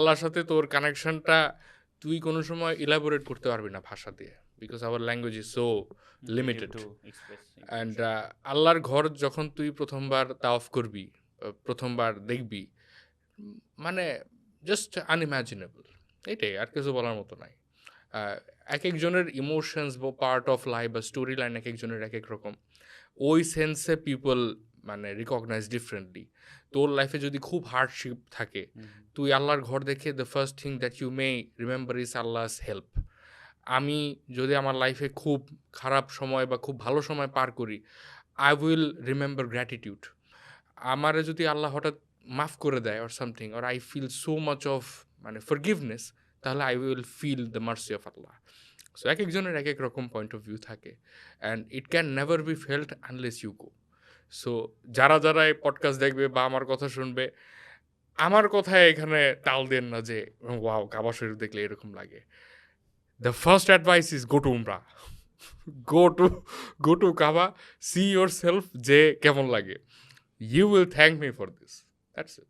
আল্লাহর সাথে তোর কানেকশনটা তুই কোনো সময় ইলাবোরেট করতে পারবি না ভাষা দিয়ে, because our language is so limited. And আল্লাহর ঘর যখন তুই প্রথমবার তাওয়াফ করবি, প্রথমবার দেখবি, মানে জাস্ট আনইম্যাজিনেবল। এটাই, আর কিছু বলার মতো নাই। এক একজনের ইমোশনস বা পার্ট অফ লাইফ বা স্টোরি লাইন এক একজনের এক এক রকম, ওই সেন্সে পিপল মানে রিকগনাইজ ডিফারেন্টলি। তোর লাইফে যদি খুব হার্ডশিপ থাকে, তুই আল্লাহর ঘর দেখে the first thing that you may remember is Allah's help. আমি যদি আমার লাইফে খুব খারাপ সময় বা খুব ভালো সময় পার করি, আই উইল রিমেম্বার গ্র্যাটিটিউড। আমারে যদি আল্লাহ হঠাৎ মাফ করে দেয় or something, or I feel so much of মানে ফরগিভনেস, তাহলে I will feel the mercy of Allah. So এক একজনের এক এক রকম পয়েন্ট অফ ভিউ থাকে, and it can never be felt unless you go. So যারা যারা এই পডকাস্ট দেখবে বা আমার কথা শুনবে, আমার কথায় এখানে তাল দেন না যে ওয়াও কাবা শরীফ দেখলে এরকম লাগে। The first advice is go to Umrah, go to Kaaba, see yourself যে কেমন লাগে। You will thank me for this, that's it.